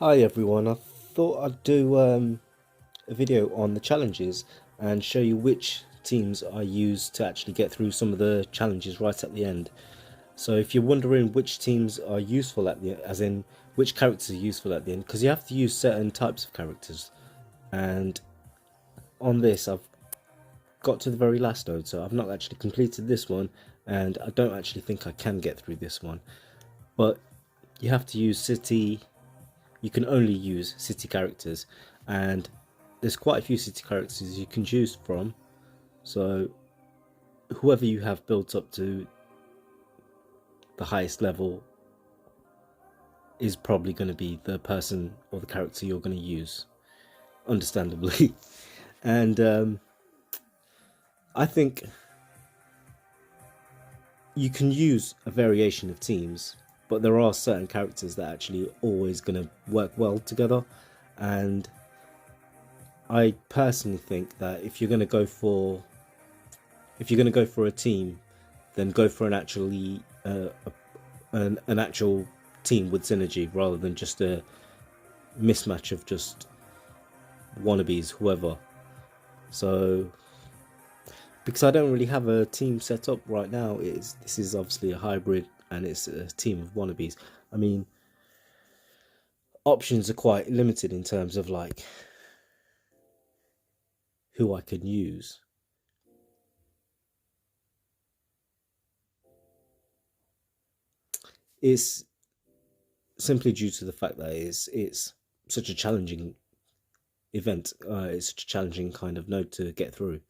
Hi everyone, I thought I'd do a video on the challenges and show you which teams I use to actually get through some of the challenges right at the end. So if you're wondering which teams are useful at the as in which characters are useful at the end, because you have to use certain types of characters, and on this I've got to the very last node, so I've not actually completed this one, and I don't actually think I can get through this one. But you have to use city. You can only use city characters, and there's quite a few city characters you can choose from. So whoever you have built up to the highest level is probably going to be the person or the character you're going to use, understandably. And I think you can use a variation of teams, but there are certain characters that actually always going to work well together. And I personally think that if you're going to go for a team, then go for an actual team with synergy rather than just a mismatch of just wannabes, whoever. So because I don't really have a team set up right now, this is obviously a hybrid and it's a team of wannabes. I mean, options are quite limited in terms of like who I can use. It's simply due to the fact that it's such a challenging event. It's such a challenging kind of node to get through,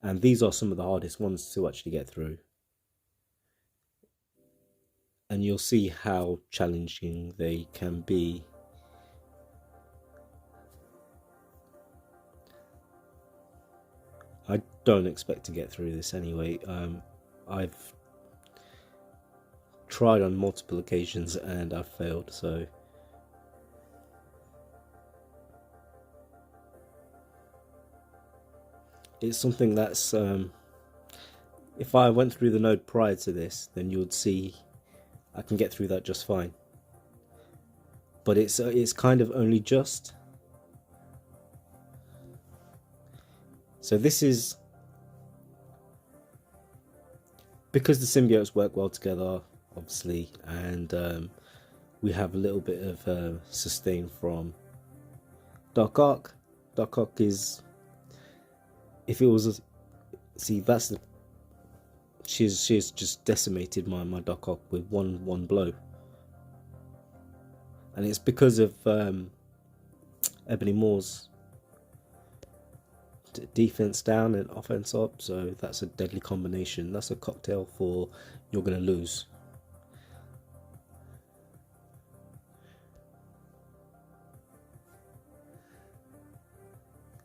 and these are some of the hardest ones to actually get through. And you'll see how challenging they can be. I don't expect to get through this anyway. I've tried on multiple occasions and I've failed, so it's something that's if I went through the node prior to this, then you would see I can get through that just fine. But it's kind of only just. So this is because the symbiotes work well together, obviously, and we have a little bit of sustain from Dark Arc. Dark Arc is, if it was see, that's the she's just decimated my Dark Arc with one blow, and it's because of Ebony Moore's defense down and offense up. So that's a deadly combination. That's a cocktail for you're gonna lose.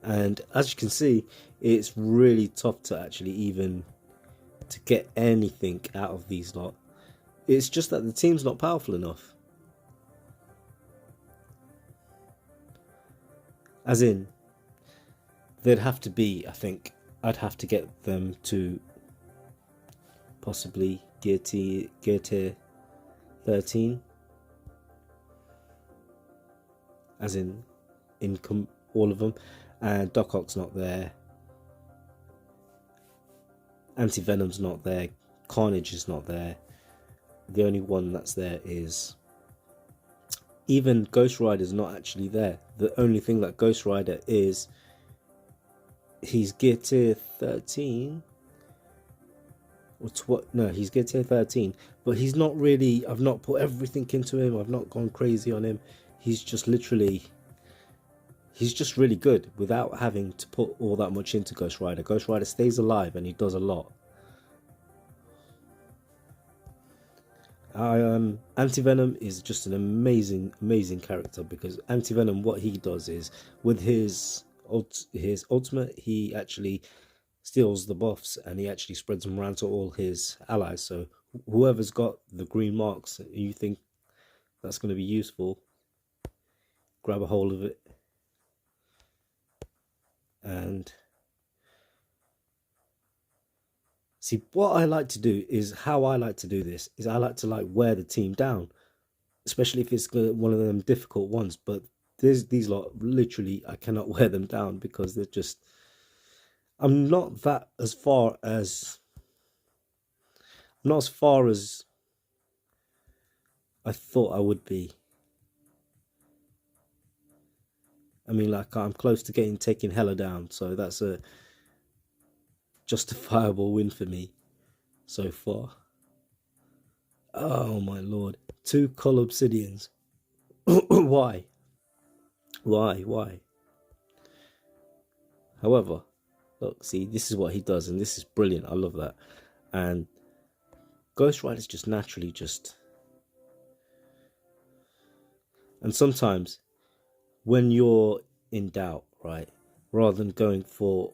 And as you can see, it's really tough to actually even to get anything out of these lot. It's just that the team's not powerful enough. As in, there'd have to be, I think, I'd have to get them to possibly gear tier 13, as in all of them, and Doc Ock's not there, Anti-Venom's not there, Carnage is not there. The only one that's there is, even Ghost Rider's not actually there. The only thing that Ghost Rider is, he's gear tier 13 or no, he's gear tier 13, but he's not really, I've not put everything into him, I've not gone crazy on him. He's just literally, he's just really good without having to put all that much into Ghost Rider. Ghost Rider stays alive and he does a lot. Anti-Venom is just an amazing character, because Anti-Venom, what he does is with his ultimate, he actually steals the buffs and he actually spreads them around to all his allies. So whoever's got the green marks, you think that's going to be useful, grab a hold of it. And see, what I like to do is, how I like to do this is I like to wear the team down. especially if it's one of them difficult ones. But there's these lot literally I cannot wear them down because they're just. I'm not that as far as not as far as I thought I would be. I mean, like I'm close to getting taken hella down, so that's a justifiable win for me so far. Oh my lord, 2 cull obsidians. Why? Why? Why? However, look, see, this is what he does, and this is brilliant. I love that. And Ghost Rider's just naturally just. And sometimes when you're in doubt, right, rather than go for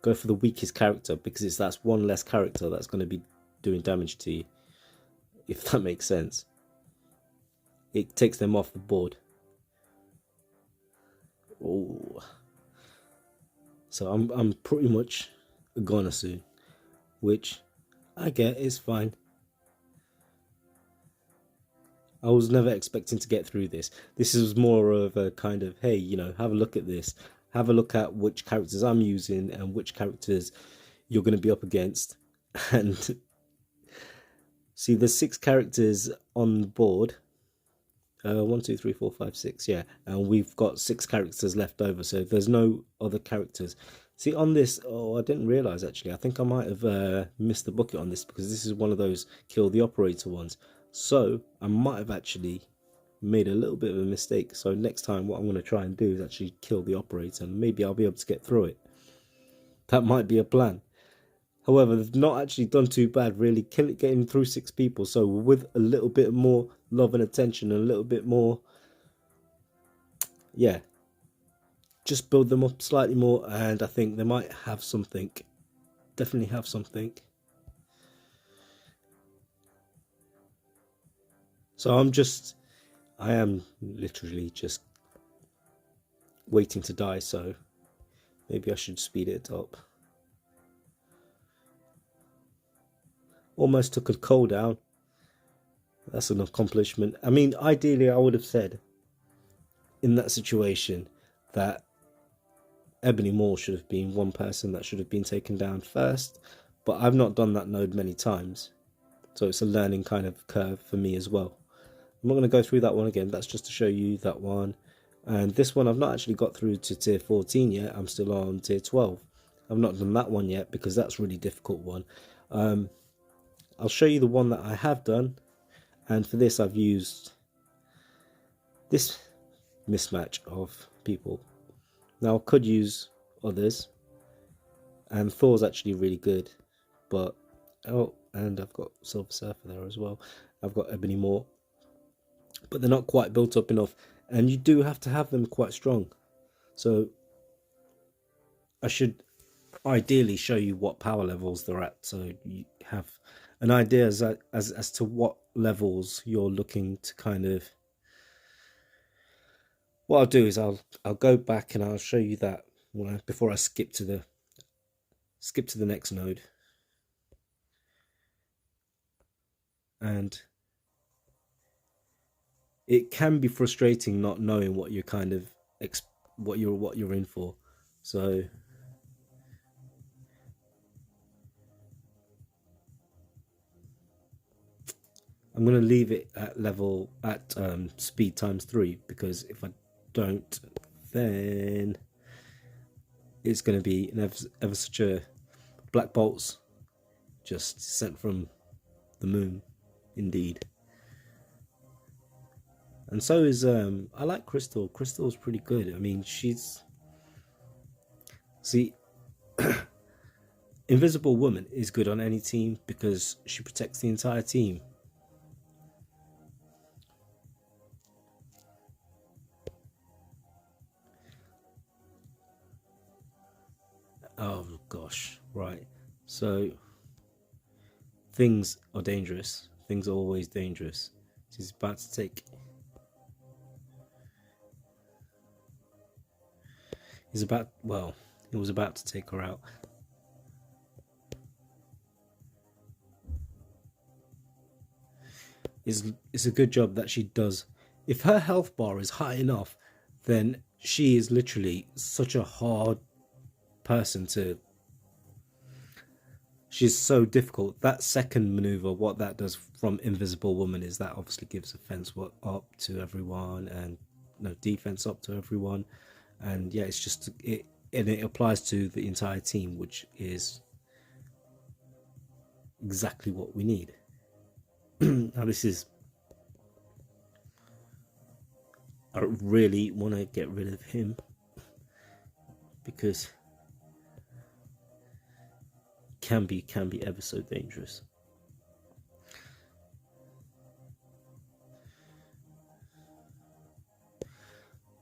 the weakest character, because that's one less character that's going to be doing damage to you, if that makes sense. It takes them off the board. Oh, so I'm pretty much a goner soon, which I get is fine. I was never expecting to get through this. This is more of a kind of, hey, have a look at this. Have a look at which characters I'm using and which characters you're going to be up against. And see, there's 6 characters on the board. 1, 2, 3, 4, 5, 6, yeah. And we've got 6 characters left over, so there's no other characters. See, on this, I didn't realise actually. I think I might have missed the bucket on this because this is one of those kill the operator ones. So I might have actually made a little bit of a mistake. So next time what I'm going to try and do is actually kill the operator, and maybe I'll be able to get through it. That might be a plan. However, they've not actually done too bad, really, getting through 6 people. So with a little bit more love and attention and a little bit more, yeah, just build them up slightly more, and I think they might have something. Definitely have something. So I am literally just waiting to die, so maybe I should speed it up. Almost took a cull down. That's an accomplishment. I mean, ideally I would have said in that situation that Ebony Maw should have been one person that should have been taken down first, but I've not done that node many times, so it's a learning kind of curve for me as well. I'm not going to go through that one again. That's just to show you that one. And this one I've not actually got through to tier 14 yet. I'm still on tier 12. I've not done that one yet because that's a really difficult one. I'll show you the one that I have done, and for this I've used this mismatch of people. Now I could use others, and Thor's actually really good, but and I've got Silver Surfer there as well. I've got Ebony Maw, but they're not quite built up enough, and you do have to have them quite strong. So I should ideally show you what power levels they're at, so you have an idea as to what levels you're looking to kind of. What I'll do is I'll go back and I'll show you that before I skip to the next node. And it can be frustrating not knowing what you're kind of what you're in for. So I'm going to leave it at level at speed ×3, because if I don't, then it's going to be ever such a black bolts just sent from the moon, indeed. And so is I like Crystal. Crystal's pretty good. I mean, see, Invisible Woman is good on any team because she protects the entire team. Oh gosh, right. So things are dangerous. Things are always dangerous. She's about to take. He was about to take her out. is a good job that she does. If her health bar is high enough, then she is literally such a hard person to. She's so difficult. That second maneuver, what that does from Invisible Woman is that obviously gives offense up to everyone and no defense up to everyone, and yeah, it's just it, and it applies to the entire team, which is exactly what we need. Now this is, I really want to get rid of him because can be ever so dangerous.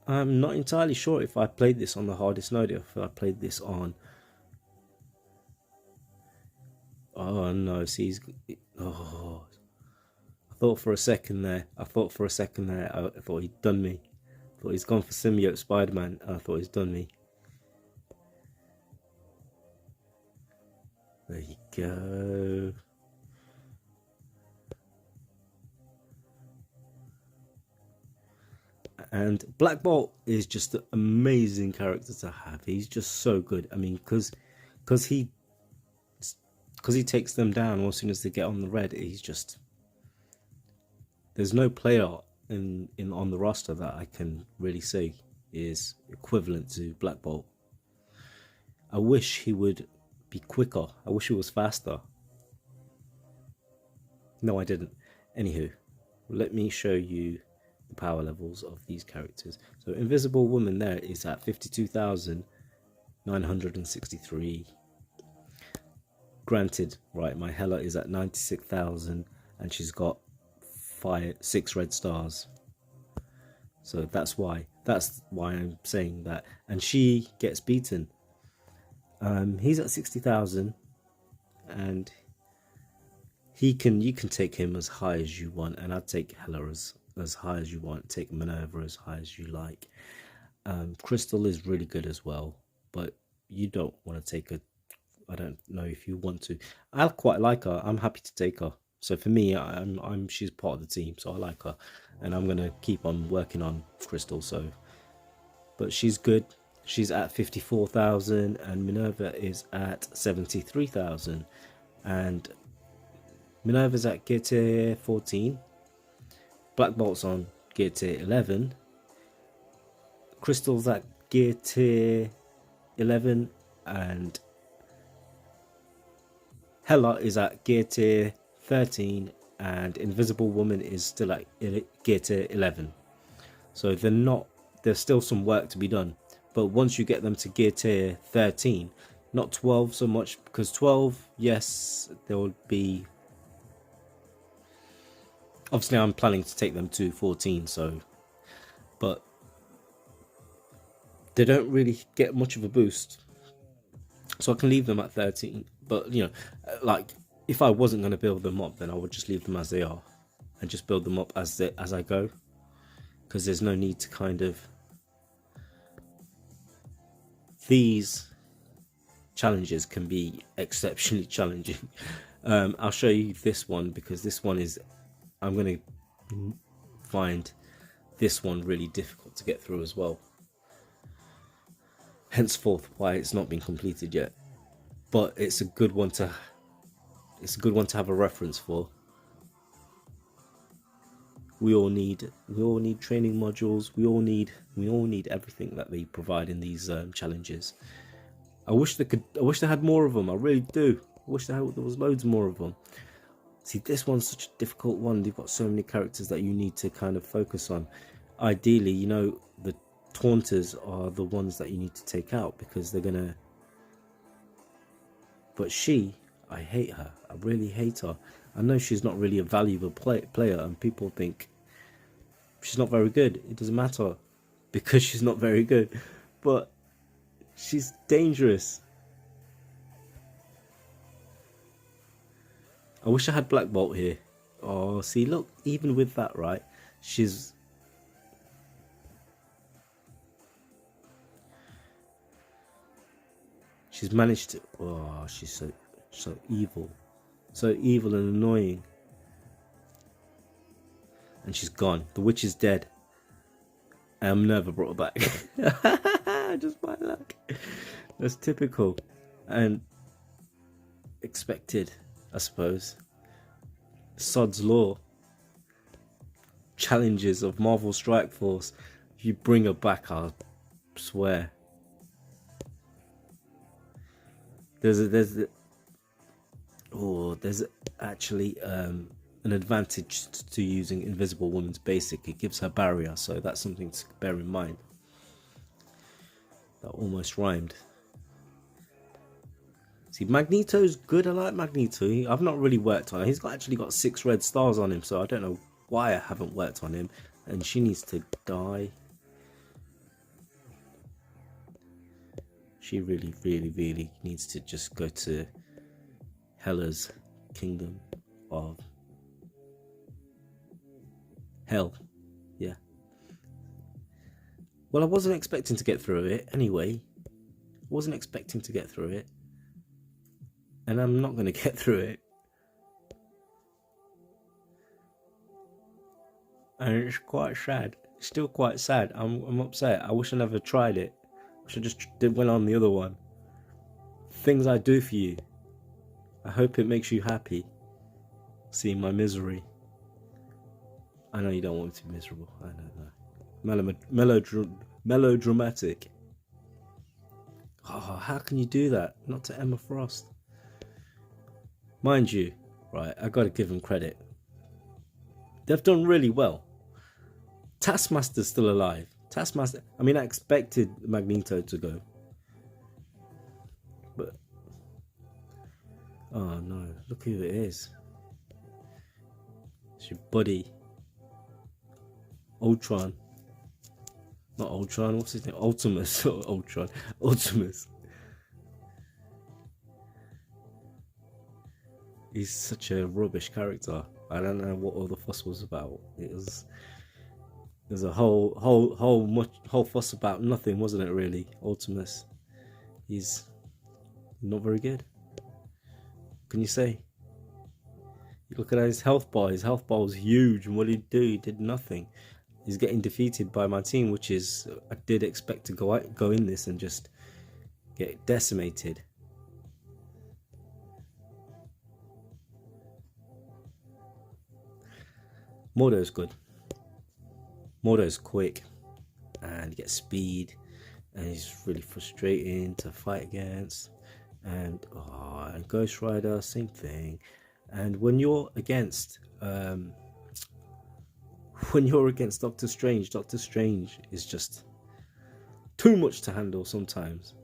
I'm not entirely sure if I played this on the hardest mode, if I played this on. Oh no, see, oh, I thought for a second there. I thought he'd done me. I thought he's gone for symbiote Spider-Man. I thought he's done me. There you go. And Black Bolt is just an amazing character to have. He's just so good. I mean, because he takes them down as soon as they get on the red. He's just, there's no player in on the roster that I can really say is equivalent to Black Bolt. I wish he would be quicker. I wish he was faster. No, I didn't. Anywho, let me show you the power levels of these characters. So Invisible Woman there is at 52,963. Granted, right, my Hela is at 96,000 and she's got 6 red stars. So that's why I'm saying that. And she gets beaten. He's at 60,000 and you can take him as high as you want, and I'd take Hela as high as you want, take Minerva as high as you like. Crystal is really good as well, but you don't want to take her. I don't know if you want to. I quite like her. I'm happy to take her. So for me, she's part of the team, so I like her, and I'm gonna keep on working on Crystal. So, but she's good. She's at 54,000, and Minerva is at 73,000, and Minerva's at gear tier 14. Black Bolt's on gear tier 11. Crystal's at gear tier 11, and Hela is at gear tier 13, and Invisible Woman is still at gear tier 11. So there's still some work to be done. But once you get them to gear tier 13, not 12 so much, because 12, yes, there will be. Obviously, I'm planning to take them to 14, so. But they don't really get much of a boost. So I can leave them at 13. But, you know, like, if I wasn't going to build them up, then I would just leave them as they are. And just build them up as I go. Because there's no need to kind of. These challenges can be exceptionally challenging. I'll show you this one, because this one is, I'm going to find this one really difficult to get through as well. Henceforth, why it's not been completed yet. But it's a good one to have a reference for. We all need training modules. We all need everything that they provide in these challenges. I wish they had more of them. I really do. I wish there was loads more of them. See, this one's such a difficult one. They've got so many characters that you need to kind of focus on. Ideally, you know, the taunters are the ones that you need to take out, because they're gonna. But I hate her. I really hate her. I know she's not really a valuable player, and people think she's not very good. It doesn't matter, because she's not very good, but she's dangerous. I wish I had Black Bolt here. Oh, see, look, even with that, right, she's managed to. Oh, she's so evil, and annoying. and she's gone. The witch is dead. I'm never brought her back. Just my luck. That's typical and expected, I suppose. Sod's Law. Challenges of Marvel Strike Force. If you bring her back, I swear. There's actually an advantage to using Invisible Woman's basic. It gives her barrier, so that's something to bear in mind. That almost rhymed. See, Magneto's good. I like Magneto. I've not really worked on him. He's actually got 6 red stars on him, so I don't know why I haven't worked on him. And she needs to die. She really, really, really needs to just go to Hela's kingdom of hell. Yeah. Well, I wasn't expecting to get through it anyway. Wasn't expecting to get through it. And I'm not going to get through it. And it's quite sad. It's still quite sad. I'm upset. I wish I never tried it. I should just went on the other one. Things I do for you. I hope it makes you happy. Seeing my misery. I know you don't want me to be miserable. I know. Melodramatic. Oh, how can you do that? Not to Emma Frost. Mind you, right, I gotta give them credit. They've done really well. Taskmaster's still alive. Taskmaster, I mean, I expected Magneto to go. But, oh no, look who it is. It's your buddy. Ultron. Not Ultron, what's his name? Ultimus. Ultron. Ultimus. He's such a rubbish character. I don't know what all the fuss was about. There's a whole fuss about nothing, wasn't it? Really, Ultimus. He's not very good. What can you say? You look at his health bar. His health bar was huge, and what did he do? He did nothing. He's getting defeated by my team, which is I did expect to go in this and just get decimated. Mordo's good. Mordo's quick and he gets speed and he's really frustrating to fight against. And Ghost Rider, same thing. And when you're against Doctor Strange is just too much to handle sometimes.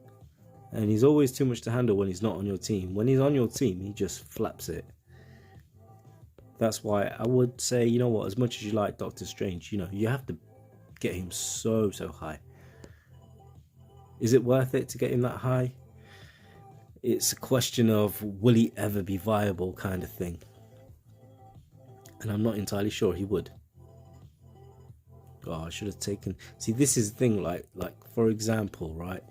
And he's always too much to handle when he's not on your team. When he's on your team, he just flaps it. That's why I would say, you know what, as much as you like Doctor Strange, you know, you have to get him so high. Is it worth it to get him that high? It's a question of will he ever be viable kind of thing. And I'm not entirely sure he would. Oh, I should have taken... See, this is the thing, like for example, right?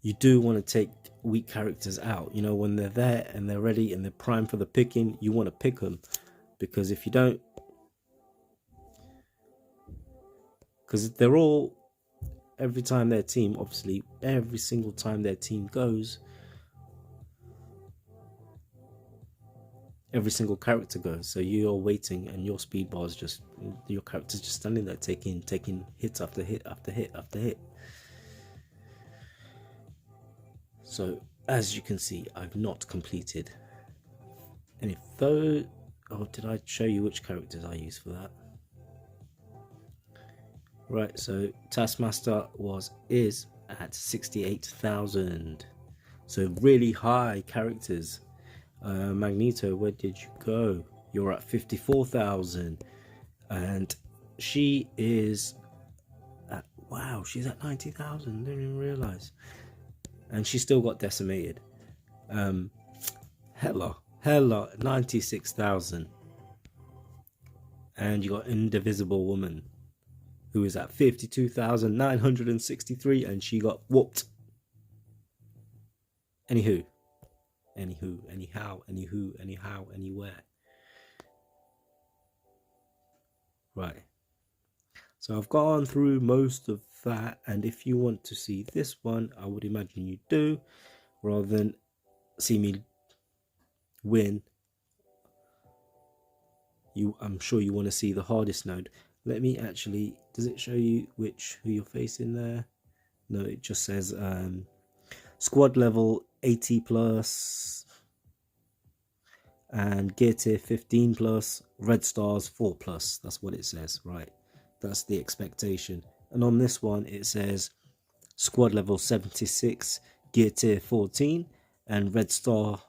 You do want to take weak characters out. You know, when they're there and they're ready and they're primed for the picking, you want to pick them. Because if you don't... Because they're all... Every time their team, obviously, every single time their team goes, every single character goes. So you're waiting and your speed bar is just... Your character's just standing there taking hit after hit after hit after hit. So, as you can see, I've not completed any of those. Oh, did I show you which characters I use for that? Right, so Taskmaster is at 68,000. So really high characters. Magneto, where did you go? You're at 54,000. And she is at, wow, she's at 90,000. Didn't even realize. And she still got decimated. Hela, 96,000. And you got Indivisible Woman, who is at 52,963, and she got whooped. Anyhow, anywhere. Right. So I've gone through most of that, and if you want to see this one, I would imagine you do, rather than see me win. I'm sure you want to see the hardest node. Let me actually, does it show you who you're facing there? No, it just says squad level 80 plus and gear tier 15 plus, red stars 4 plus. That's what it says, right? That's the expectation. And on this one it says squad level 76, gear tier 14, and red star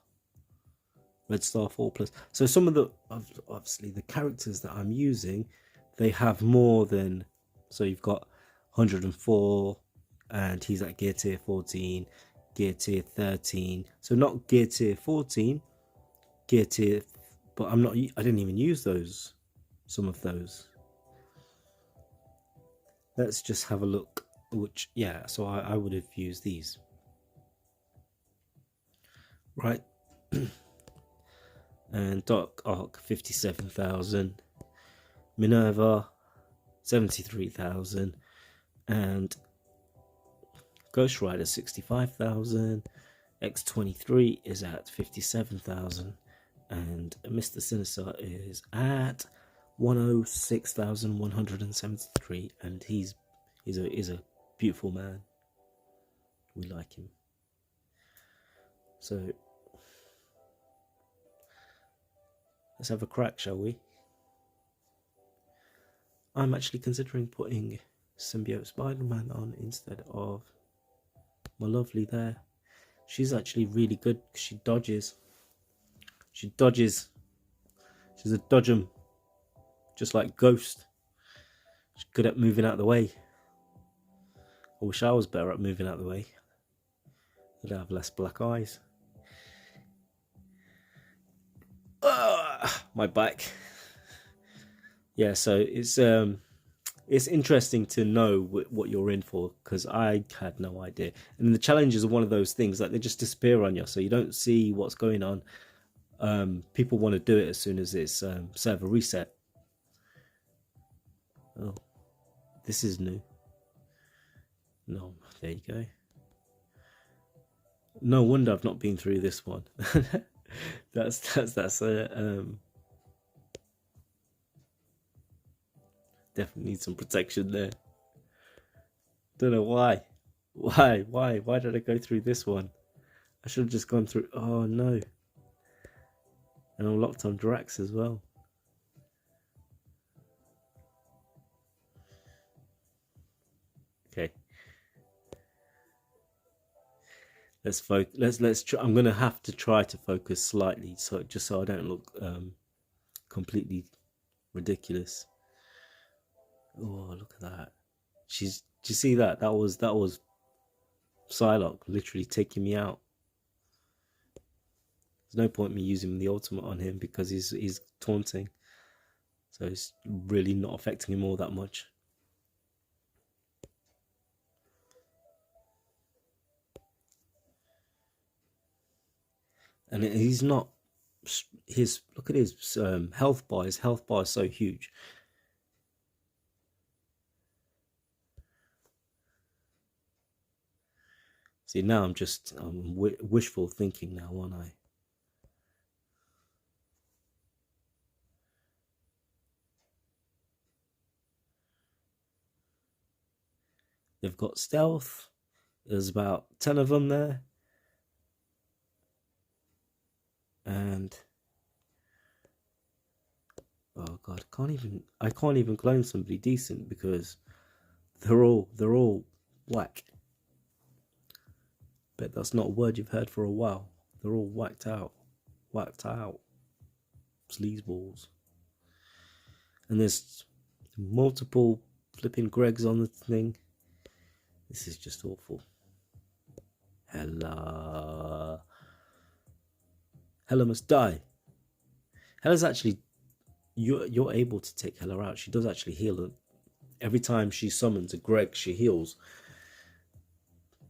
4 plus. So some of the, obviously the characters that I'm using, they have more than, so you've got 104 and he's at gear tier 14, gear tier 13. So not gear tier 14, gear tier, but I didn't even use those, some of those. Let's just have a look, which, yeah, so I would have used these, right? And Dark Arc 57,000, Minerva 73,000, and Ghost Rider 65,000. X23 is at 57,000, and Mr. Sinister is at 106,173, and he's a beautiful man. We like him. So let's have a crack, shall we? I'm actually considering putting Symbiote Spider-Man on instead of my lovely there. She's actually really good because she dodges. She's a dodgem, just like Ghost. She's good at moving out of the way. I wish I was better at moving out of the way. I'd have less black eyes. My back. Yeah, so it's interesting to know what you're in for, because I had no idea. And the challenges are one of those things, like they just disappear on you, so you don't see what's going on. People want to do it as soon as it's server reset. Oh, this is new. No, there you go. No wonder I've not been through this one. that's definitely need some protection there. Don't know why did I go through this one? I should have just gone through. Oh no. And I'm locked on Drax as well. Okay. Let's focus. Let's try. I'm gonna have to try to focus slightly, so just so I don't look completely ridiculous. Oh, look at that. Do you see that? That was Psylocke literally taking me out. There's no point me using the ultimate on him because he's taunting. So it's really not affecting him all that much. And he's not, look at his health bar. His health bar is so huge. See, now I'm wishful thinking now, aren't I? They've got stealth. There's about 10 of them there. And oh god, I can't even clone somebody decent because they're all whack. Bet that's not a word you've heard for a while. They're all whacked out. Sleazeballs. And there's multiple flipping Gregs on the thing. This is just awful. Hela must die. Hela's actually, you're able to take Hela out. She does actually heal her. Every time she summons a Greg, she heals.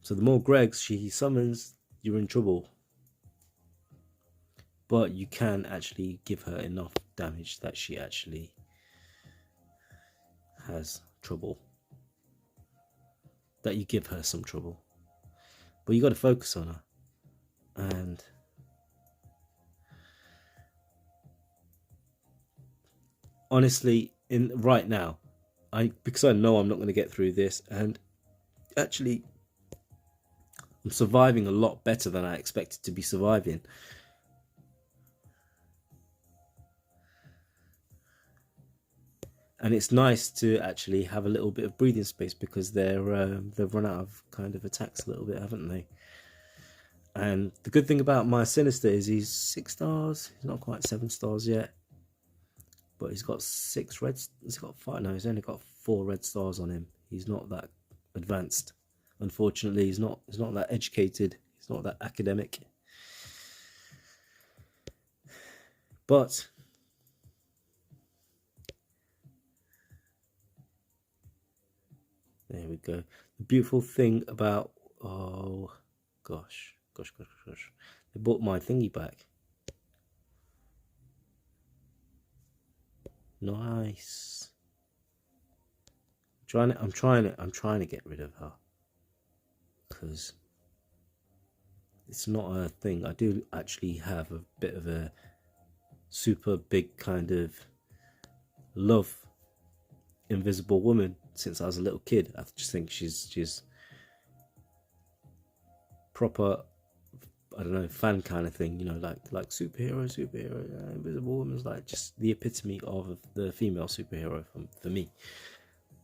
So the more Gregs she summons, you're in trouble. But you can actually give her enough damage that she actually has trouble, that you give her some trouble, but you got to focus on her. And honestly, in right now, because I know I'm not going to get through this, and actually I'm surviving a lot better than I expected to be surviving. And it's nice to actually have a little bit of breathing space, because they've run out of kind of attacks a little bit, haven't they? And the good thing about my Sinister is he's 6 stars. He's not quite 7 stars yet, but he's got 6 reds. He's got 5. No, he's only got 4 red stars on him. He's not that advanced. Unfortunately, he's not that educated. He's not that academic. But there we go. The beautiful thing about, oh gosh, they bought my thingy back. Nice. I'm trying to get rid of her, because it's not a thing. I do actually have a bit of a super big kind of love Invisible Woman since I was a little kid. I just think she's proper, I don't know, fan kind of thing, you know, like superhero. Invisible Woman's like just the epitome of the female superhero for me.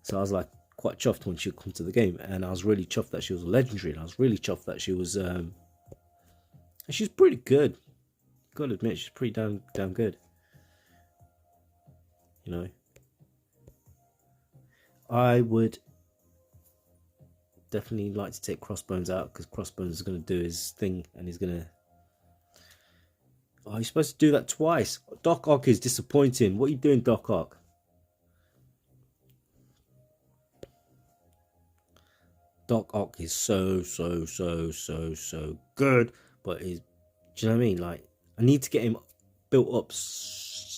So I was like quite chuffed when she would come to the game, and I was really chuffed that she was a legendary, and I was really chuffed that she was she's pretty good. Gotta admit, she's pretty damn good. You know, I would definitely like to take Crossbones out, because Crossbones is going to do his thing, and he's going to... Oh, he's supposed to do that twice. Doc Ock is disappointing. What are you doing, Doc Ock? Doc Ock is so good, but he's... Do you know what I mean? Like, I need to get him built up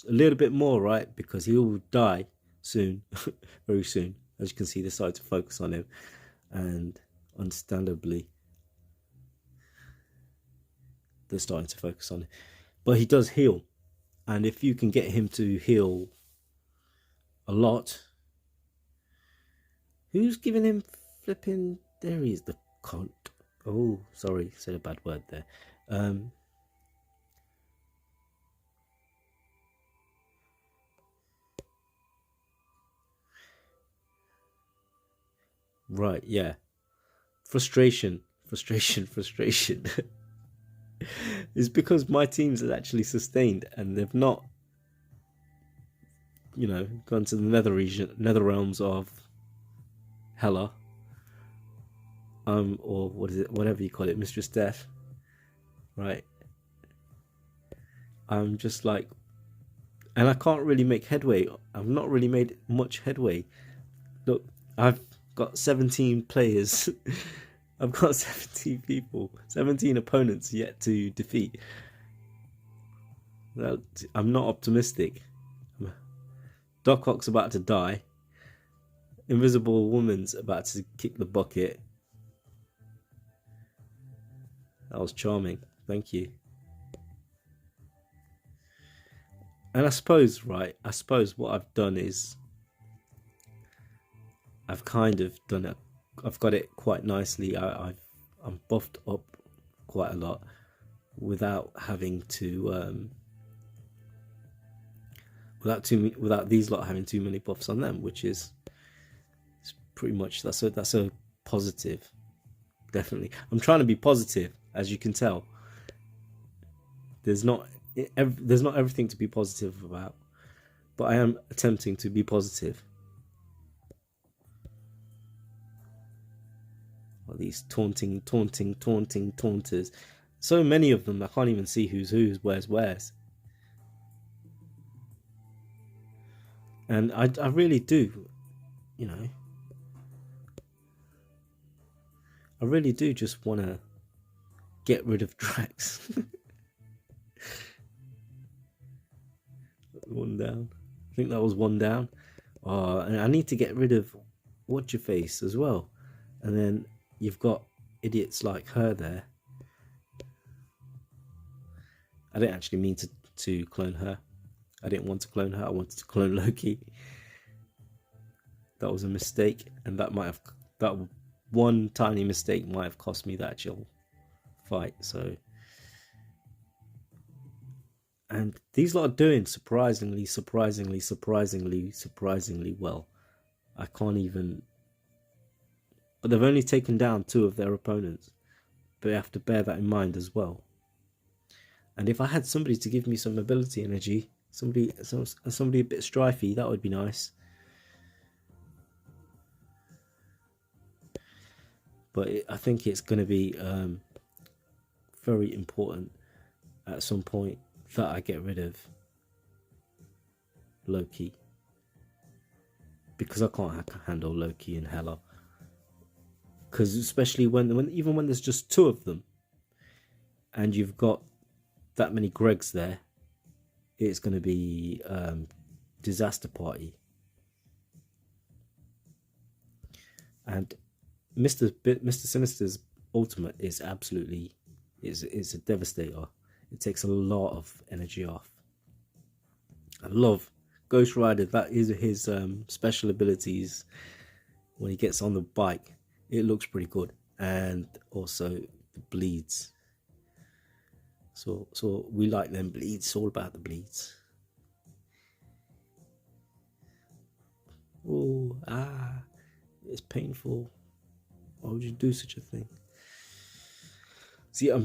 a little bit more, right? Because he will die soon, very soon. As you can see, they started to focus on him, and understandably, they're starting to focus on it. But he does heal, and if you can get him to heal a lot... Who's giving him flipping... There he is, the cunt. Oh, sorry, said a bad word there. Right, yeah. Frustration. It's because my teams are actually sustained, and they've not, you know, gone to the nether realms of Hela, or what is it, whatever you call it, Mistress Death, right? I'm just like, and I can't really make headway. I've not really made much headway. Look, I've got 17 players. I've got 17 people, 17 opponents yet to defeat. I'm not optimistic. Doc Ock's about to die. Invisible Woman's about to kick the bucket. That was charming. Thank you. And I suppose what I've done is I've kind of done it. I've got it quite nicely. I'm buffed up quite a lot without having to without these lot having too many buffs on them, which is pretty much that's a positive. Definitely, I'm trying to be positive, as you can tell. There's not everything to be positive about, but I am attempting to be positive. Well, these taunting taunters, so many of them, I can't even see who's where's. And I really do, you know, I really do just want to get rid of Drax. One down. I think that was one down. And I need to get rid of what's your face as well. And then you've got idiots like her there. I didn't actually mean to clone her. I didn't want to clone her. I wanted to clone Loki. That was a mistake, and that one tiny mistake might have cost me the actual fight. So, and these lot are doing surprisingly well. I can't even. But they've only taken down 2 of their opponents. But you have to bear that in mind as well. And if I had somebody to give me some ability energy, somebody a bit strifey, that would be nice. But I think it's going to be very important at some point that I get rid of Loki, because I can't handle Loki and Hela. Because especially even when there's just 2 of them, and you've got that many Gregs there, it's going to be disaster party. And Mr. Sinister's ultimate is absolutely is a devastator. It takes a lot of energy off. I love Ghost Rider. That is his special abilities. When he gets on the bike, it looks pretty good, and also the bleeds. So we like them bleeds. It's all about the bleeds. Oh, it's painful. Why would you do such a thing? See, oh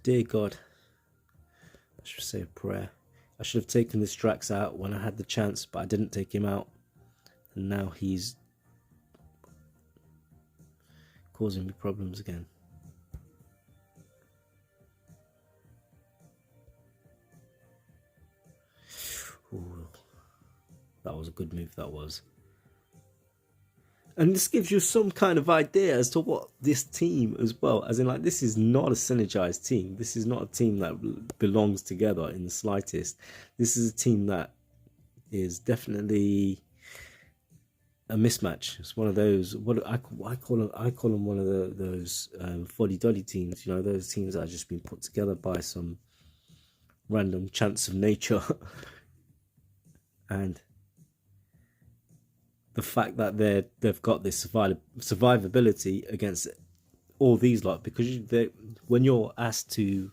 dear God. I should say a prayer. I should have taken this Drax out when I had the chance, but I didn't take him out, and now he's causing me problems again. Ooh, that was a good move, that was. And this gives you some kind of idea as to what this team as well, as in, like, this is not a synergized team. This is not a team that belongs together in the slightest. This is a team that is definitely a mismatch. It's one of those, what I call them one of those fuddy-duddy teams, you know, those teams that have just been put together by some random chance of nature. And the fact that they've got this survivability against all these lot, because when you're asked to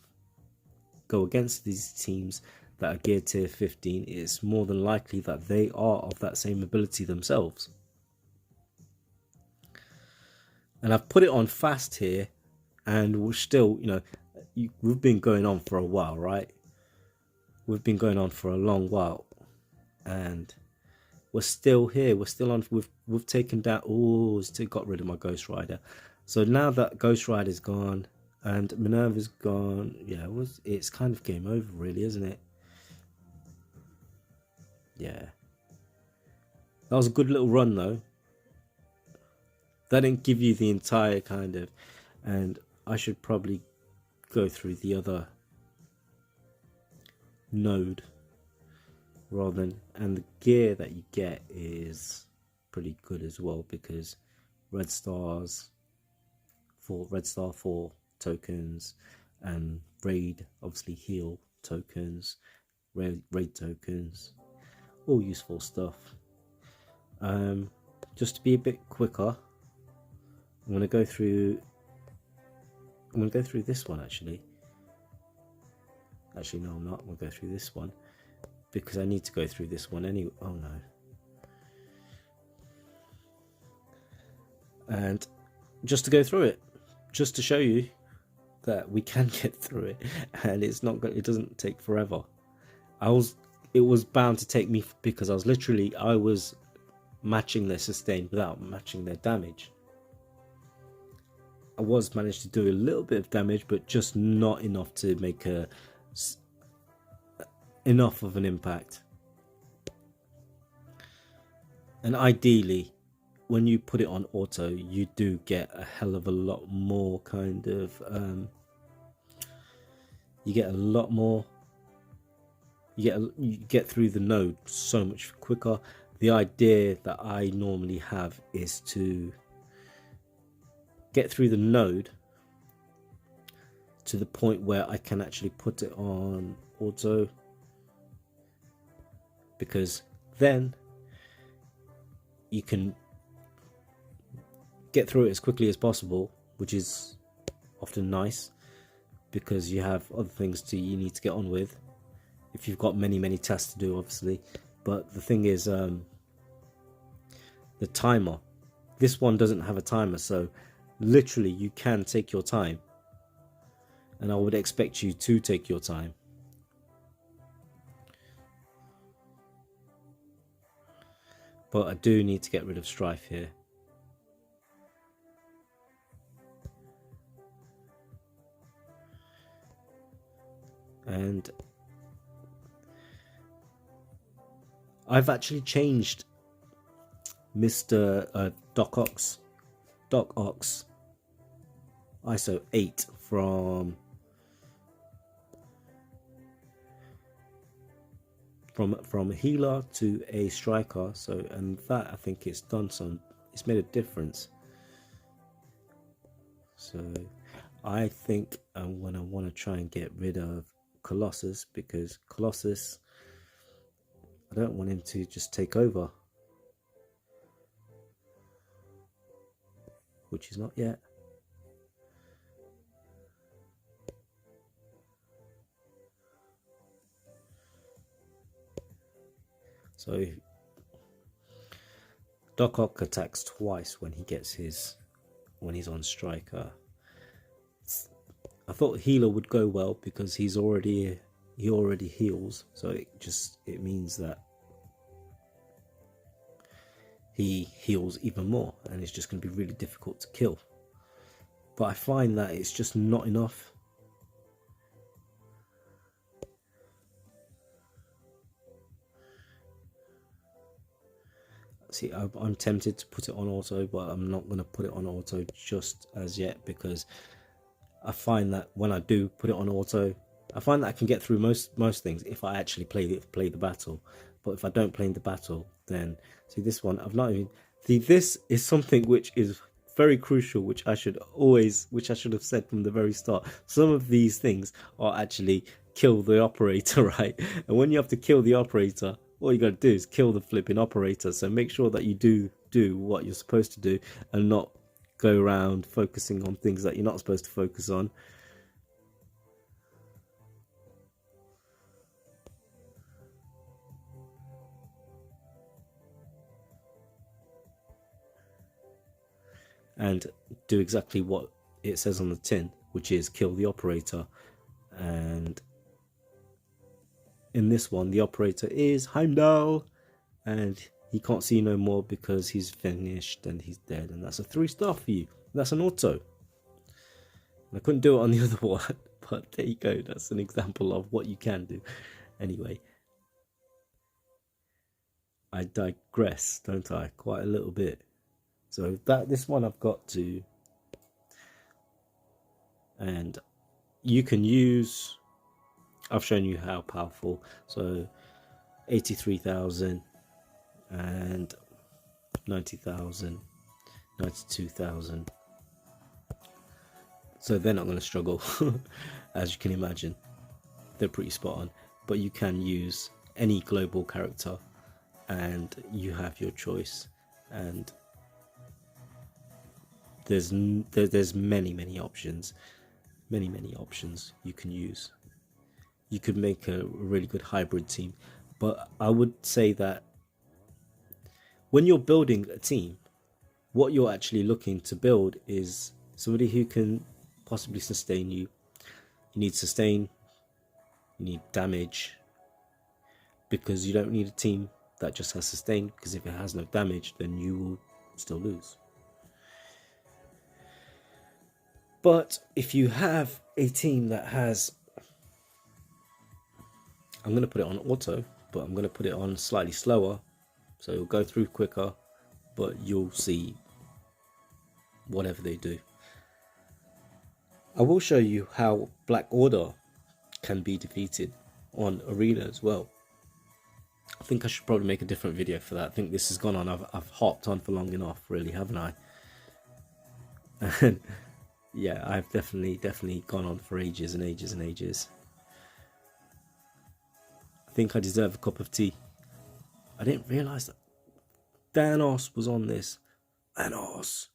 go against these teams that are geared tier 15, it's more than likely that they are of that same ability themselves. And I've put it on fast here, and we're still, you know, we've been going on for a while, right? We've been going on for a long while, and we're still here. We're still on. We've taken down. Oh, still got rid of my Ghost Rider. So now that Ghost Rider's gone and Minerva's gone, yeah, it's kind of game over, really, isn't it? Yeah. That was a good little run, though. That didn't give you the entire kind of, and I should probably go through the other node rather than, and the gear that you get is pretty good as well, because red star 4 tokens, and raid obviously heal tokens, raid tokens, all useful stuff. Just to be a bit quicker, I'm going to go through this one actually. Actually, no, I'm not. I'm going to go through this one because I need to go through this one anyway. Oh no. And just to go through it, just to show you that we can get through it, and it's not it doesn't take forever. It was bound to take me, because I was matching their sustain without matching their damage. I managed to do a little bit of damage, but just not enough to make enough of an impact. And ideally, when you put it on auto, you do get a hell of a lot more kind of you get a lot more you get through the node so much quicker. The idea that I normally have is to get through the node to the point where I can actually put it on auto, because then you can get through it as quickly as possible, which is often nice because you have other things you need to get on with if you've got many tasks to do, obviously. But the thing is, the timer, this one doesn't have a timer, so literally you can take your time, and I would expect you to take your time. But I do need to get rid of strife here. And I've actually changed Mr. Doc Ox ISO 8 from a healer to a striker. So, and that, I think it's made a difference. So I think when I want to try and get rid of Colossus, because Colossus, I don't want him to just take over, which is not yet. So Doc Ock attacks twice when he's on striker. I thought healer would go well because he already heals, so it means that he heals even more, and it's just going to be really difficult to kill. But I find that it's just not enough. See, I'm tempted to put it on auto, but I'm not going to put it on auto just as yet, because I find that when I do put it on auto, I find that I can get through most things if I actually play the battle. But if I don't play the battle, then see, this one I've not even. See, this is something which is very crucial, which I should have said from the very start. Some of these things are actually kill the operator, right? And when you have to kill the operator, all you got to do is kill the flipping operator. So make sure that you do what you're supposed to do, and not go around focusing on things that you're not supposed to focus on. And do exactly what it says on the tin, which is kill the operator. And in this one, the operator is Heimdall, and he can't see no more because he's finished and he's dead. And that's a 3-star for you. That's an auto. And I couldn't do it on the other one, but there you go. That's an example of what you can do. Anyway, I digress, don't I? Quite a little bit. So this one I've got to, and you can use, I've shown you how powerful. So 83,000 and 90,000, 92,000. So they're not going to struggle, as you can imagine. They're pretty spot on. But you can use any global character, and you have your choice. And there's many options, many options you can use. You could make a really good hybrid team. But I would say that when you're building a team, what you're actually looking to build is somebody who can possibly sustain you. You need sustain, you need damage, because you don't need a team that just has sustain, because if it has no damage, then you will still lose. But if you have a team that has, I'm going to put it on auto, but I'm going to put it on slightly slower, so it'll go through quicker, but you'll see whatever they do. I will show you how Black Order can be defeated. on Arena as well. I think I should probably make a different video for that. I think this has gone on. I've hopped on for long enough, really, haven't I? And yeah, I've definitely gone on for ages and ages and ages. I think I deserve a cup of tea. I didn't realise that Thanos was on this. Thanos.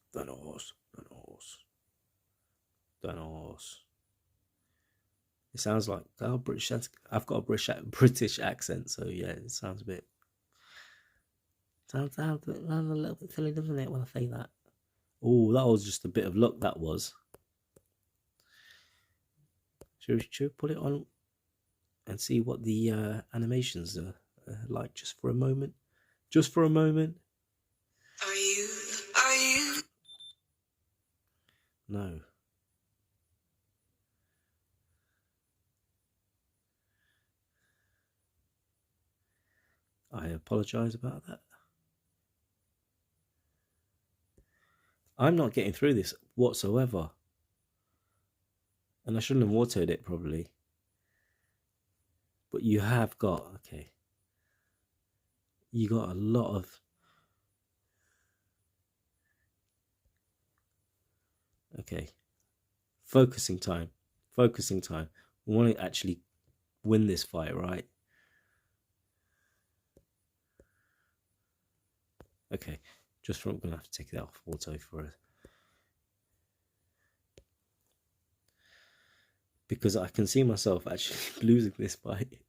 It sounds like British. I've got a British accent, so yeah, it sounds a bit. Sounds a little bit silly, doesn't it, when I say that? Oh, that was just a bit of luck. That was. Should we put it on and see what the animations are like, just for a moment? Just for a moment. Are you? No. I apologize about that. I'm not getting through this whatsoever. And I shouldn't have autoed it probably. But you have got, okay. You got a lot of, okay. Focusing time. Focusing time. We want to actually win this fight, right? Okay. Just from, I'm going to have to take that off auto for us. Because I can see myself actually losing this fight.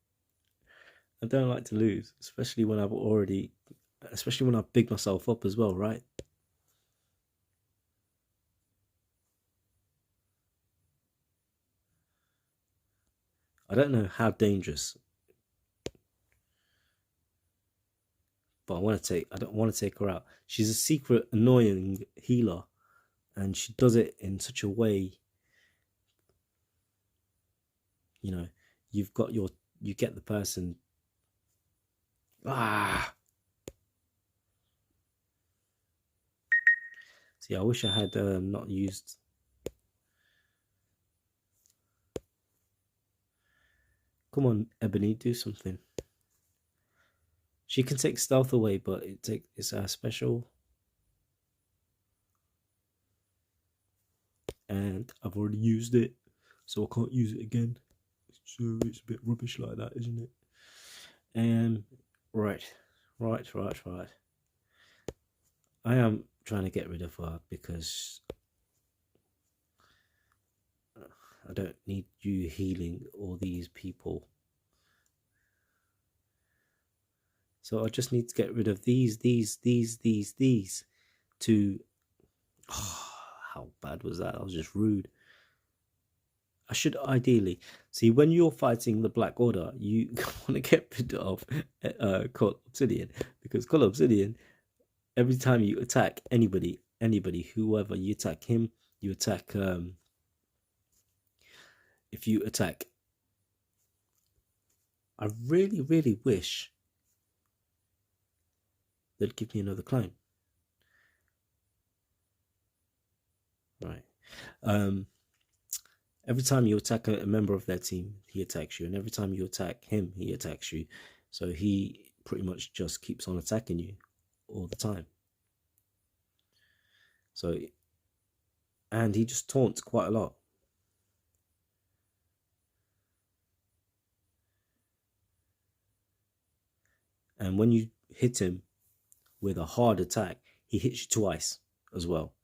I don't like to lose, especially when I've bigged myself up as well, right? I don't know how dangerous, but I don't want to take her out. She's a secret annoying healer, and she does it in such a way, you know, you get the person. See, I wish I had not used. Come on, Ebony, do something. She can take stealth away, but it's a special. And I've already used it, so I can't use it again. So it's a bit rubbish like that, isn't it? Right. I am trying to get rid of her because I don't need you healing all these people. So I just need to get rid of these to. Oh, how bad was that? I was just rude. I should ideally see, when you're fighting the Black Order, you want to get rid of Call Obsidian, because Call Obsidian, every time you attack anybody, whoever you attack him, you attack. If you attack, I really wish they'd give me another clone. Right. Every time you attack a member of their team, he attacks you, and every time you attack him, he attacks you. So he pretty much just keeps on attacking you all the time. So, and he just taunts quite a lot. And when you hit him with a hard attack, he hits you twice as well.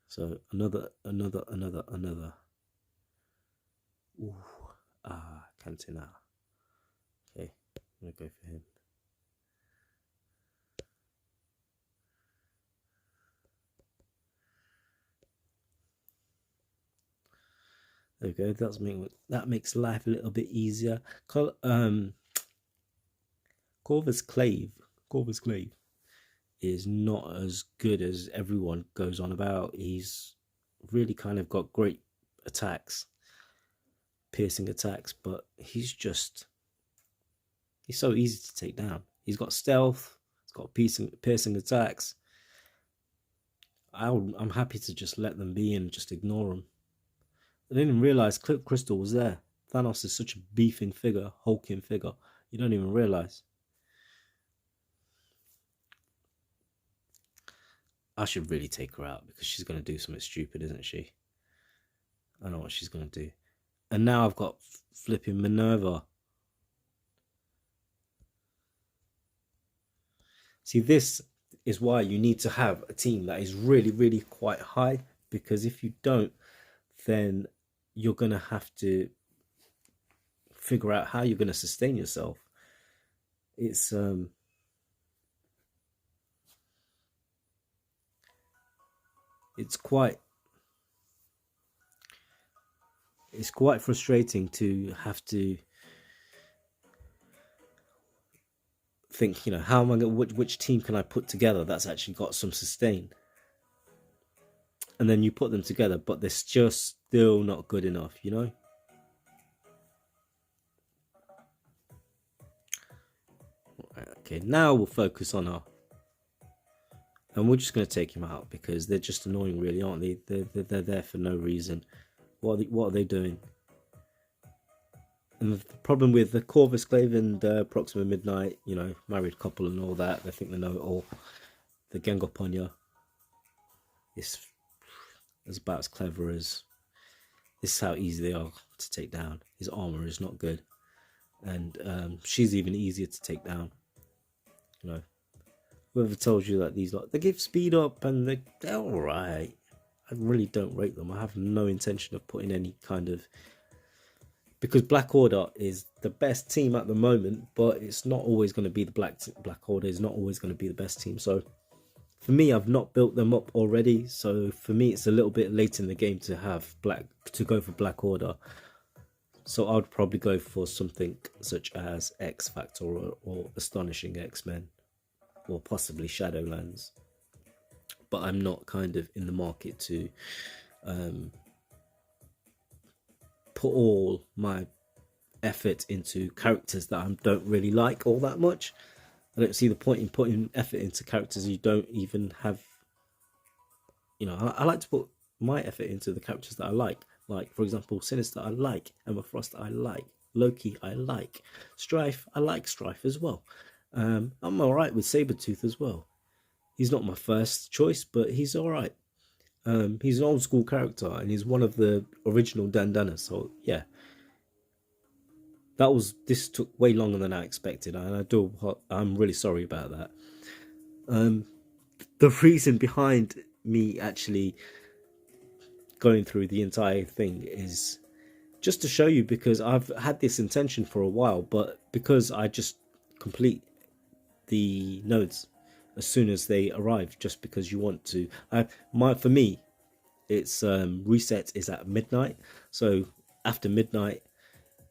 So another. Ooh, Cantina. Okay, I'm gonna go for him. There we go. That makes life a little bit easier. Corvus Clave is not as good as everyone goes on about. He's really kind of got great attacks, piercing attacks, but he's so easy to take down. He's got stealth, he's got piercing attacks. I'm happy to just let them be and just ignore them. I didn't even realize Clip Crystal was there. Thanos is such a beefing figure, hulking figure, you don't even realize. I should really take her out because she's going to do something stupid, isn't she? I know what she's going to do. And now I've got flipping Minerva. See, this is why you need to have a team that is really, really quite high, because if you don't, then you're going to have to figure out how you're going to sustain yourself. It's quite frustrating to have to think, you know, how am I going, which team can I put together that's actually got some sustain, and then you put them together, but they're just still not good enough, you know. Okay, now we'll focus on her, and we're just going to take him out because they're just annoying, really, aren't they? They're there for no reason. What are they doing? And the problem with the Corvus Glaive and Proxima Midnight, you know, married couple and all that, they think they know it all. The Gengar Ponya is about as clever as... This is how easy they are to take down. His armor is not good. And she's even easier to take down. You know, whoever told you that these, like, they give speed up and they're alright. I really don't rate them. I have no intention of putting any kind of... Because Black Order is the best team at the moment, but it's not always going to be the Black Order is not always going to be the best team. So for me, I've not built them up already. So for me, it's a little bit late in the game to go for Black Order. So I would probably go for something such as X Factor or Astonishing X-Men, or possibly Shadowlands. But I'm not kind of in the market to put all my effort into characters that I don't really like all that much. I don't see the point in putting effort into characters you don't even have. You know, I like to put my effort into the characters that I like. Like, for example, Sinister I like, Emma Frost I like, Loki I like, Strife I like Strife as well. I'm alright with Sabretooth as well. He's not my first choice, but he's alright. He's an old school character and he's one of the original Dandanas, so yeah. This took way longer than I expected, and I'm really sorry about that. The reason behind me actually going through the entire thing is just to show you, because I've had this intention for a while, but because I just complete the nodes as soon as they arrive, just because you want to. For me, it's reset is at midnight, so after midnight,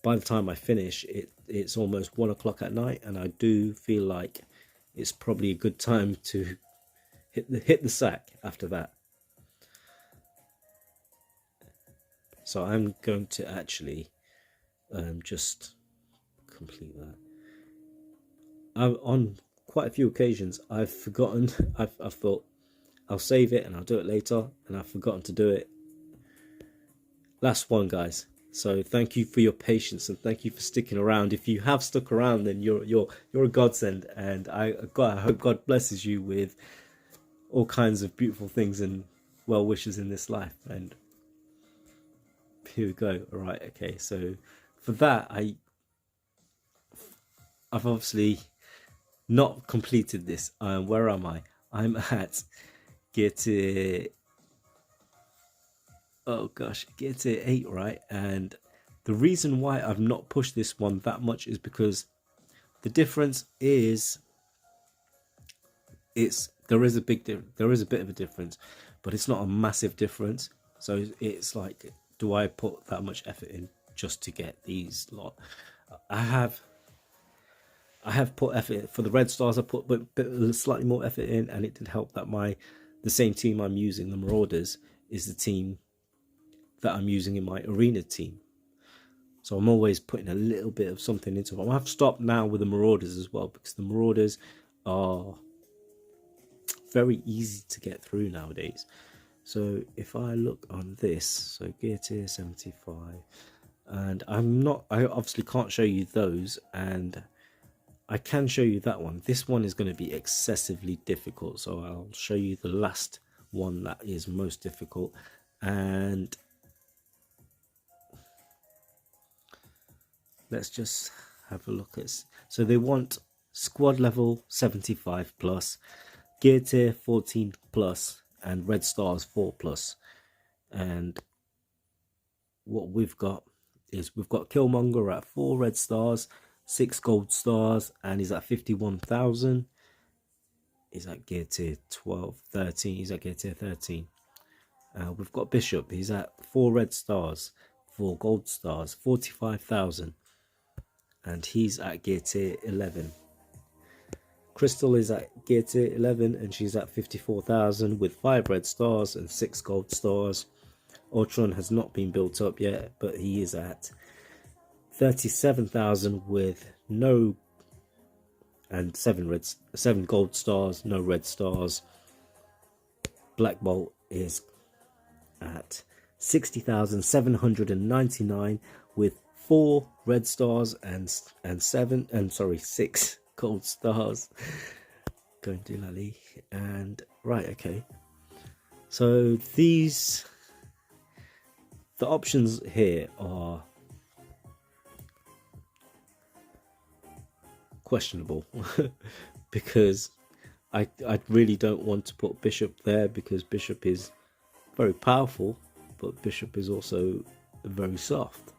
by the time I finish it's almost 1 o'clock at night, and I do feel like it's probably a good time to hit the sack after that. So I'm going to actually just complete that. On quite a few occasions I've forgotten. I've thought I'll save it and I'll do it later, and I've forgotten to do it. Last one, guys. So thank you for your patience and thank you for sticking around. If you have stuck around, then you're a godsend, and I hope God blesses you with all kinds of beautiful things and well wishes in this life. And here we go. All right, okay. So for that, I've obviously not completed this. Where am I? I'm at get it. Oh gosh, get to 8, right? And the reason why I've not pushed this one that much is because the difference is there is a bit of a difference, but it's not a massive difference. So it's like, do I put that much effort in just to get these lot? I have put effort for the red stars. I put slightly more effort in, and it did help that the same team I'm using, the Marauders, is the team that I'm using in my arena team. So I'm always putting a little bit of something into them. I've stopped now with the Marauders as well, because the Marauders are very easy to get through nowadays. So if I look on this, so gear tier 75, and I obviously can't show you those, and I can show you that one. This one is going to be excessively difficult, so I'll show you the last one that is most difficult. And let's just have a look at, so they want squad level 75 plus, gear tier 14 plus, and red stars 4 plus. And what we've got is we've got Killmonger at 4 red stars, 6 gold stars, and he's at 51,000. He's at gear tier 12, 13. He's at gear tier 13. We've got Bishop. He's at 4 red stars, 4 gold stars, 45,000. And he's at gear tier 11. Crystal is at gear tier 11 and she's at 54,000 with 5 red stars and 6 gold stars. Ultron has not been built up yet, but he is at 37,000 with no, and 7 gold stars, no red stars. Black Bolt is at 60,799 with 4 red stars and 6 gold stars. Going to Lally. And right, okay, so the options here are questionable because I really don't want to put Bishop there, because Bishop is very powerful, but Bishop is also very soft.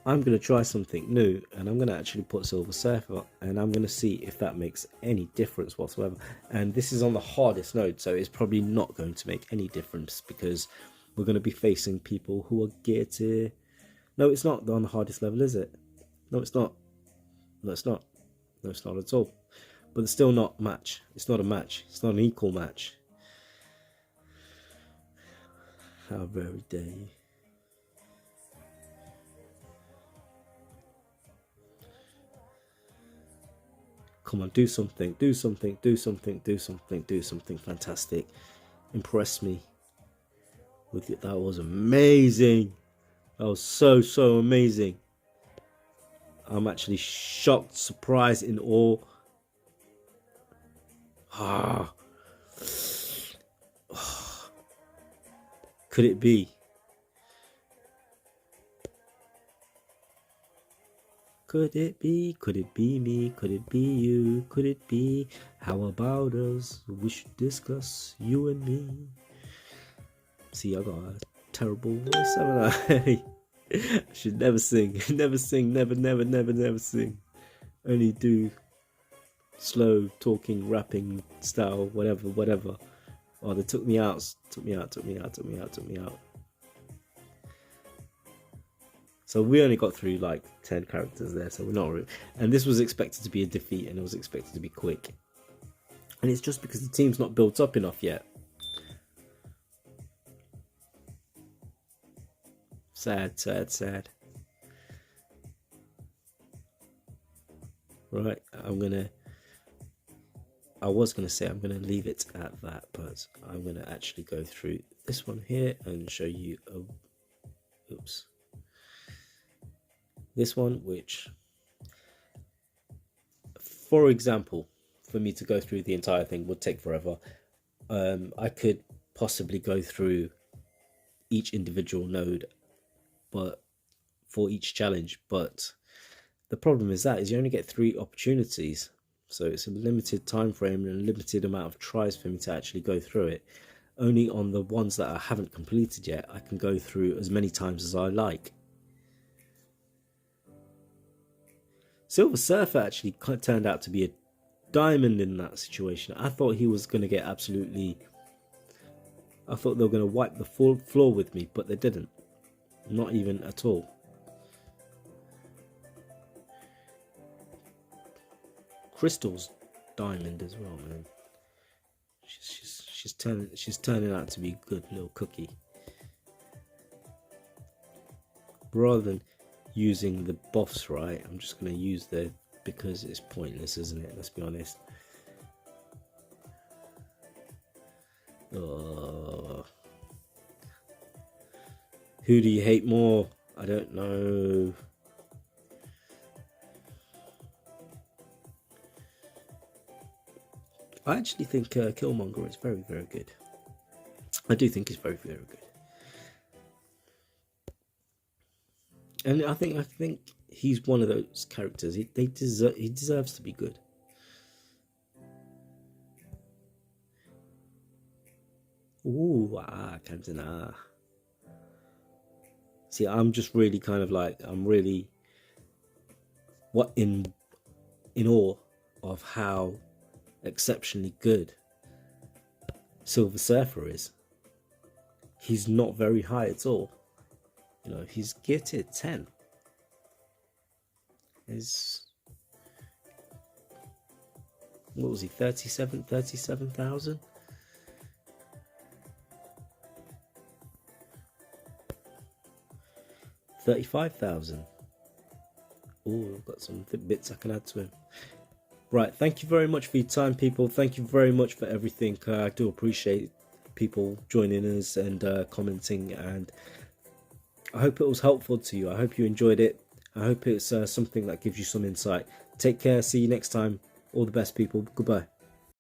I'm going to try something new, and I'm going to actually put Silver Surfer, and I'm going to see if that makes any difference whatsoever. And this is on the hardest node, so it's probably not going to make any difference, because we're going to be facing people who are gear tier. No, it's not on the hardest level, is it? No, it's not. No, it's not. No, it's not at all. But it's still not match. It's not a match. It's not an equal match. How very dare you. Come on, do something, do something, do something, do something, do something fantastic. Impress me with it. That was amazing. That was so amazing. I'm actually shocked, surprised, in awe. Could it be? Could it be? Could it be me? Could it be you? Could it be? How about us? We should discuss, you and me. See, I got a terrible voice, haven't I? I should never sing. Never sing. Never sing. Only do slow talking, rapping style, whatever. Oh, they took me out. Took me out. So we only got through like 10 characters there, so we're not really. And this was expected to be a defeat, and it was expected to be quick. And it's just because the team's not built up enough yet. Sad. Right, I was gonna say I'm gonna leave it at that, but I'm gonna actually go through this one here and show you this one, which, for example, for me to go through the entire thing would take forever. I could possibly go through each individual node, but for each challenge, but the problem is you only get 3 opportunities, so it's a limited time frame and a limited amount of tries for me to actually go through it. Only on the ones that I haven't completed yet, I can go through as many times as I like. Silver Surfer actually turned out to be a diamond in that situation. I thought he was going to get absolutely... I thought they were going to wipe the floor with me, but they didn't. Not even at all. Crystal's diamond as well, man. She's turning out to be a good little cookie. Rather than using the buffs, right, I'm just going to use the, because it's pointless, isn't it? Let's be honest. Who do you hate more? I don't know. I actually think Killmonger is very, very good. I do think he's very, very good. And I think he's one of those characters. He deserves to be good. Ooh, Captain See, I'm just really kind of like, I'm really in awe of how exceptionally good Silver Surfer is. He's not very high at all. You know, he's geared 10. What was he, 37,000? 35,000. Oh, I've got some bits I can add to him. Right, thank you very much for your time, people. Thank you very much for everything. I do appreciate people joining us and commenting, and I hope it was helpful to you. I hope you enjoyed it. I hope it's something that gives you some insight. Take care. See you next time. All the best, people. Goodbye.